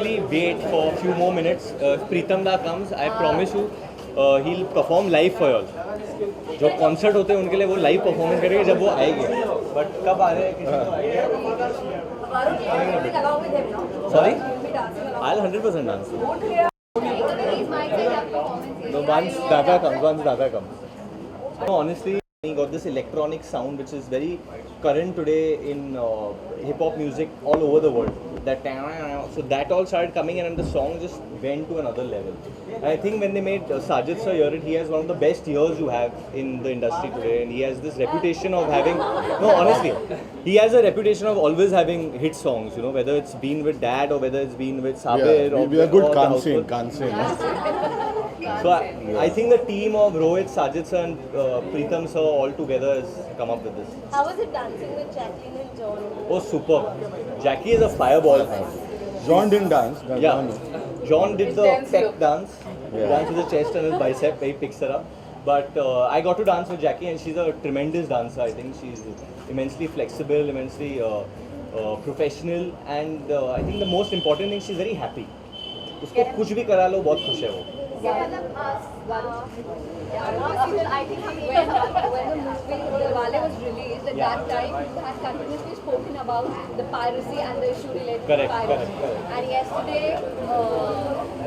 actually wait for a few more minutes. If Pritam Da comes, I promise you, he'll perform live for you all. जो concert होते हैं उनके लिए वो live performance करेंगे जब वो आएंगे. बट कब आ रहे हैं किसी को idea? Sorry? I'll 100% dance. No, once Dada comes. No, honestly, he got this electronic sound which is very current today in hip hop music all over the world. So that all started coming in and the song just went to another level. And I think when they made Sajid Sir hear it, he has one of the best ears you have in the industry today, and he has this reputation of having, no honestly, he has a reputation of always having hit songs, you know, whether it's been with Dad or whether it's been with Sabir. Yeah, or we are good Kansen. Kansen. So I think the team of Rohit, Sajid Sir and Pritam Sir all together has come up with this. How was it dancing with Jacqueline and John? Oh, super. Jackie is a fireball. John didn't dance. Yeah. John did the pec dance. Yeah. Dance with his chest and his bicep. He picks her up. But I got to dance with Jackie and she's a tremendous dancer. I think she's immensely flexible, immensely professional, and I think the most important thing, she's very happy. उसको कुछ भी करा लो बहुत खुश है वो. I think when the movie Dilwale was released, at that time you had continuously spoken about the piracy and the issue related to piracy. Correct. And yesterday,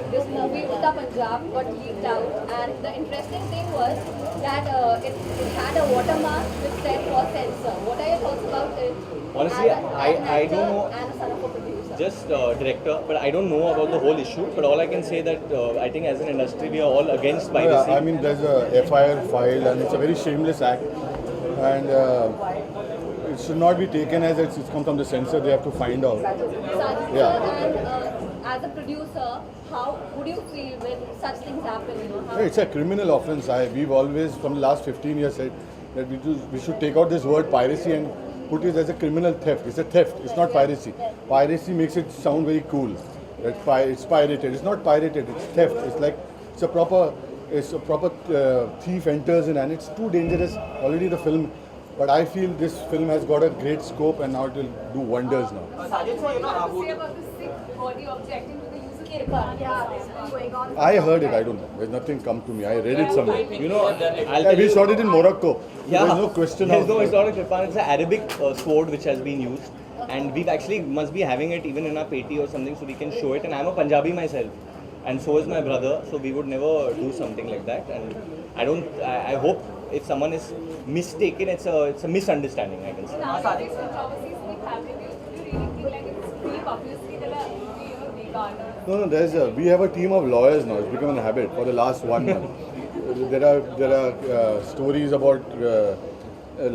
this movie Uta Punjab got leaked out, and the interesting thing was that it had a watermark which said for censor. What are your thoughts about it? Honestly, As an I actor don't know. and a son of a producer. Just director, but I don't know about the whole issue. But all I can say that I think as an industry we are all against piracy. I mean, there's a FIR filed and it's a very shameless act, and it should not be taken as it's come from the censor. They have to find out. Sajid Yeah. sir, and as a producer, how would you feel when such things happen? You know, how It's a criminal offence. We've always, from the last 15 years, said that we should take out this word piracy and put it as a criminal theft. It's a theft. It's not piracy. Piracy makes it sound very cool. That it's pirated. It's not pirated. It's theft. It's like it's a proper thief enters in, and it's too dangerous. Already the film, but I feel this film has got a great scope, and now it will do wonders now. Sajid sir, how would you say about the sick body objecting to the use of Kirpan? Yeah, this is going on. I heard it. I don't know. There's nothing come to me. I read it somewhere. You know, I'll Yeah, tell we you. shot it in Morocco. Yeah. There's no question There's of. no, it's not a Kirpan, it's an Arabic sword which has been used. And we've actually must be having it even in our peti or something so we can show it. And I'm a Punjabi myself. And so is my brother. So we would never do something like that. And I hope if someone is mistaken, it's a misunderstanding, I can say. Now that these controversies keep happening, do you really feel like it's free publicity that are we garner? No, we have a team of lawyers now. It's become a habit for the last 1 month. There are stories about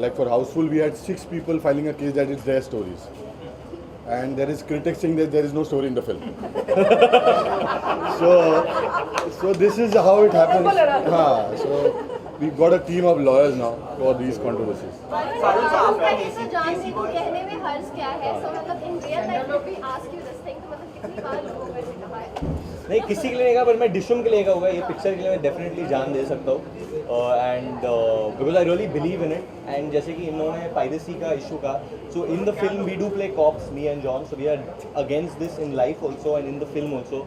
like for Houseful, we had 6 people filing a case that it's their stories, and there is critics saying that there is no story in the film. so this is how it happens. So we've got a team of lawyers now for these controversies. Producer जान सिंह को कहने में हर्ज क्या है? So मतलब in real life if we ask you this thing, तो मतलब कितनी बार लोगों ने कहा है? नहीं किसी के लिए नहीं कहा पर मैं डिशुम के लिए कहा हुआ है ये पिक्चर के लिए मैं डेफिनेटली जान दे सकता हूँ and because I really believe in it and जैसे कि इन्होंने पायरेसी का इशू का so in the film we do play cops me and John so we are against this in life also and in the film also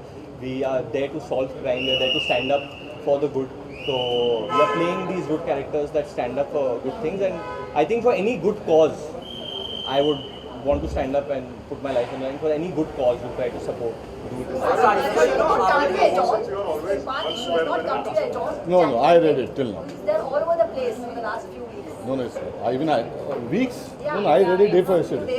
we are there to solve crime we are there to stand up for the good so we are playing these good characters that stand up for good things and I think for any good cause I would want to stand up and put my life in line for any good cause we try to support do it. No, I read it till now. They're all over the place for the last few weeks. No, weeks? No, I read it day for yesterday.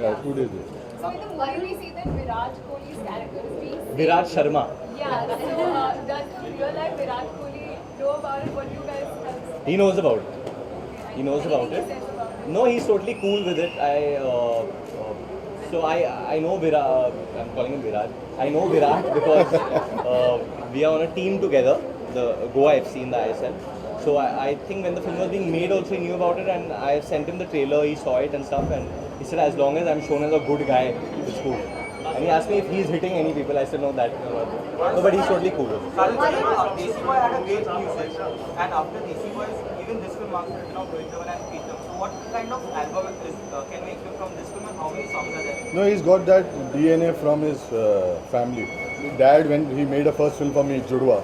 Yeah, 2 days later. So in the movie we see that Virat Kohli's character is being Virat Sharma. yeah. So does real life Virat Kohli know about it? What you guys have? He knows about it. He knows about Anything it. he says about it? No, he's totally cool with it. I know Virat. I'm calling him Virat. I know Virat because we are on a team together, the Goa FC in the ISL. So I think when the film was being made, also he knew about it, and I sent him the trailer. He saw it and stuff, and he said, as long as I'm shown as a good guy, it's cool. And he asked me if he's hitting any people. I said no, that no, but he's totally cool. Desi Boy had a great music, and after Desi Boys, even this film marks the return of Rohit Dhawan and Preetham. So what kind of album can we expect from this film, and how many songs are there? No, he's got that DNA from his family. His dad, when he made a first film for me, Judwa,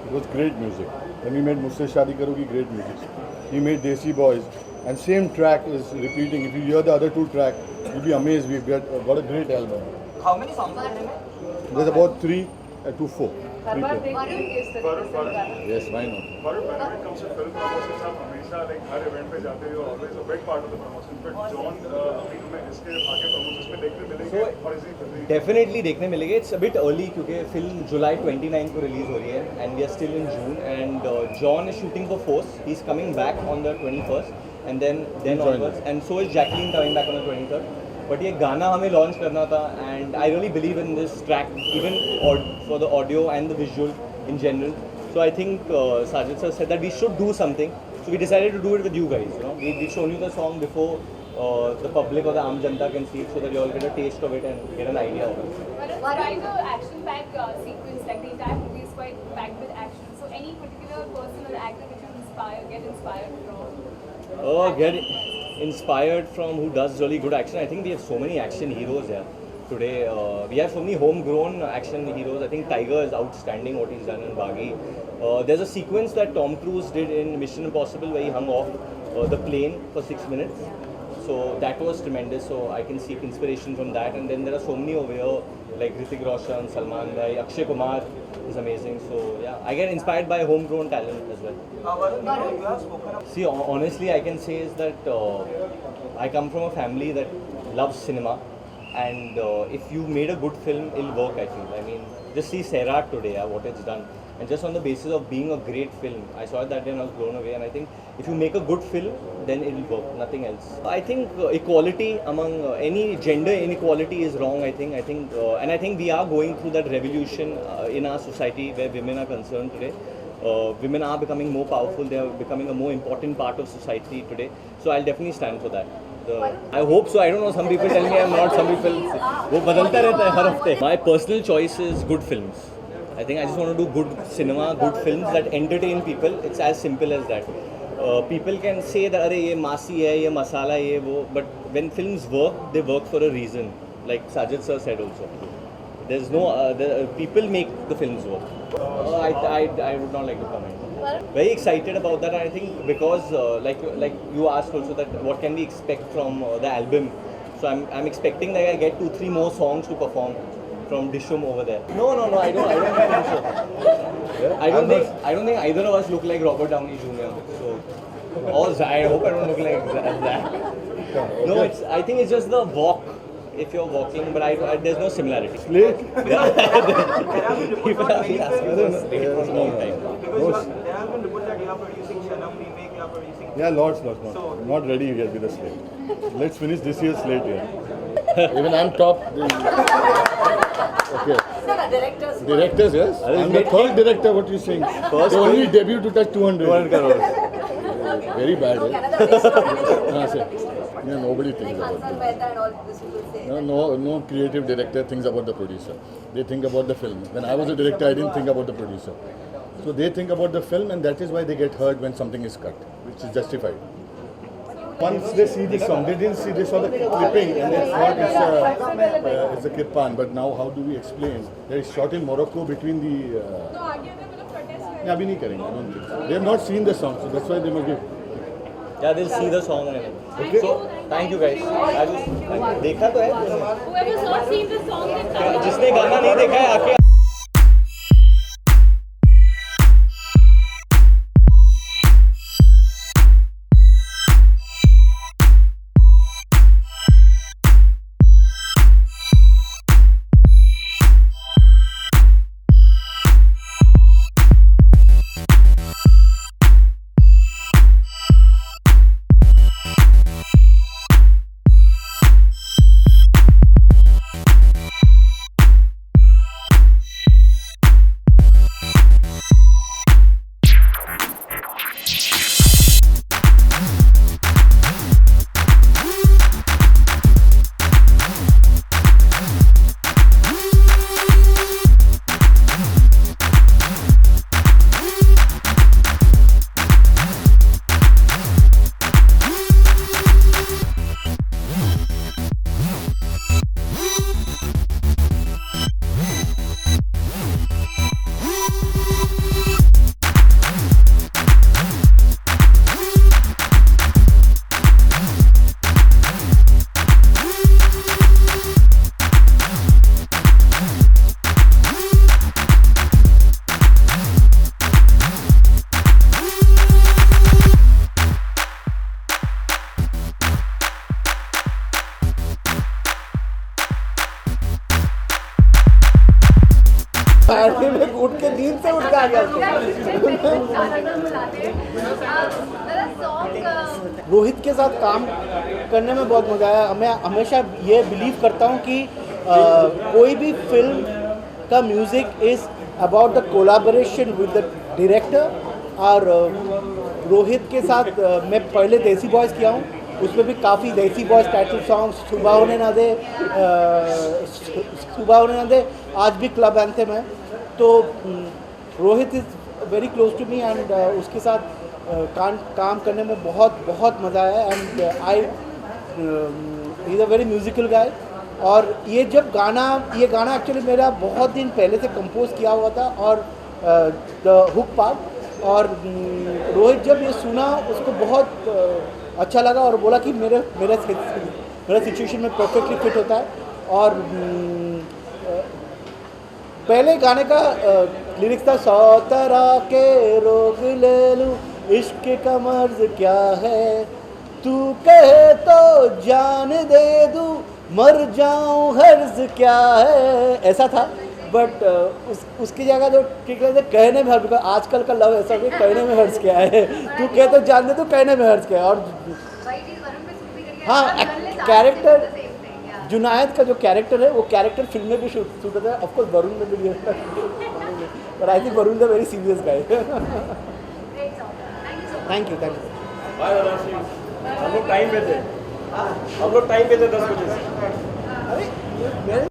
it was great music. Then he made Mujhse Shaadi Karogi, great music. He made Desi Boys, and same track is repeating. If you hear the other two tracks, you'll be amazed. We've got a great album. How many songs are there? There's about 3 to 4. हर बार देखते हैं इस तरीके से गाना Yes, why not? Varun, when it comes to film promotions, आप हमेशा like हर event पे जाते हो, always a big part of the promotion. But John, अभी हमें इसके आगे promotions में देखने मिलेंगे और इसी डेफिनेटली देखने मिलेंगे. इट्स अ बिट अर्ली क्योंकि फिल्म जुलाई 29 को रिलीज हो रही है and we are still in June and John is shooting for Force. He is coming back on the 21st and then onwards and so is Jacqueline coming back on the 23rd. But ये गाना हमें launch करना था and I really believe in this track even for the audio and the visual in general. So I think Sajid sir said that we should do something. So we decided to do it with you guys. You know, we've shown you the song before the public or the Aam Janta can see it, so that you all get a taste of it and get an idea of it. But it's quite a action-packed sequence. Like the entire movie is quite packed with action. So any particular person or actor which you get inspired from? Get inspired from who does really good action. I think we have so many action heroes here. Today we have so many homegrown action heroes. I think Tiger is outstanding what he's done in Baghi. There's a sequence that Tom Cruise did in Mission Impossible where he hung off the plane for 6 minutes. So that was tremendous. So I can seek inspiration from that. And then there are so many over here like Hrithik Roshan, Salman Bhai, Akshay Kumar is amazing. So yeah, I get inspired by homegrown talent as well. Varun, you have spoken about See, honestly, I can say is that I come from a family that loves cinema. And if you made a good film, it'll work, I feel. I mean, just see Sairat today, what it's done. And just on the basis of being a great film, I saw it that day and I was blown away. And I think if you make a good film, then it'll work, nothing else. I think equality among any gender inequality is wrong, I think. And I think we are going through that revolution in our society where women are concerned today. Women are becoming more powerful, they are becoming a more important part of society today. So I'll definitely stand for that. I hope so. I don't know. Some people tell me I'm not. Some people वो बदलता रहता है हर हफ्ते. My personal choice is good films. I think I just want to do good cinema, good films that entertain people. It's as simple as that. People can say that अरे ये मासी है, ये मसाला है, ये वो. But when films work, they work for a reason. Like Sajid sir said also. There's no people make the films work. I would not like to comment. Very excited about that. I think because like you asked also that what can we expect from the album. So I'm expecting that I get 2-3 more songs to perform from Dishum over there. No, I don't think so. I don't think either of us look like Robert Downey Jr. So I hope I don't look like that. No, I think it's just the walk. If you're walking, but there's no similarity. Slate? People have been asking for Slate for a long time. because there have been reports that you are producing Shanam remake, you are producing. Yeah, lots. I'm not ready yet with the slate. Let's finish this year's slate here. Even I'm top. Okay. Directors, yes. I'm the third director. What you saying? First the only debut to touch 200 crores. Very bad. Yeah, nobody thinks about it. No creative director thinks about the producer. They think about the film. When I was a director, I didn't think about the producer. So they think about the film, and that is why they get hurt when something is cut, which is justified. Once they see the song, they didn't see, they saw the clipping and they thought it's a kirpan. But now how do we explain that it's shot in Morocco between the... तो आगे अगर मतलब protest हुए अभी नहीं करेंगे, I don't think so. They have not seen the song, so that's why they must give. Yeah, they'll see the song. Okay. So, thank you guys. देखा तो है whoever's not seen the song then जिसने गाना नहीं देखा है आके शायरी में उठ के नींद से उठ के आ गया रोहित के साथ काम करने में बहुत मज़ा आया। मैं हमेशा ये बिलीव करता हूँ कि कोई भी फिल्म का music is about the collaboration with the director. और रोहित के साथ मैं पहले देसी बॉयज़ किया हूँ, उसमें भी काफ़ी देसी बॉयज़ टाइटल सॉन्ग्स, सुबह होने ना दे, आज भी क्लब एंथम है। तो Rohit is very close to me and उसके साथ काम करने में बहुत मज़ा आया। And I he is a very musical guy. और ये गाना एक्चुअली मेरा बहुत दिन पहले से कंपोज किया हुआ था और द हुक पार्ट। और रोहित जब ये सुना उसको बहुत अच्छा लगा और बोला कि मेरा सिचुएशन में परफेक्टली फिट होता है। और पहले गाने का लिरिक्स था 100 तरह के रोग ले लूं, इश्क का मर्ज क्या है, तू कहे तो जान दे दूं, मर जाऊं हर्ज क्या है, ऐसा था। बट उसकी जगह जो ठीक लगे कहने में हर्ज, आजकल का लव ऐसा कि कहने में हर्ज क्या है, तू कहे तो जान दे, तू कहने में हर्ज क्या है। और हाँ, कैरेक्टर जुनायद का जो कैरेक्टर है वो कैरेक्टर फिल्म में भी शूट होता है, ऑफकोर्स वरुण में भी है, पर I think Varun the very serious guy. Thank you. हम लोग टाइम पे थे 10 बजे से। अरे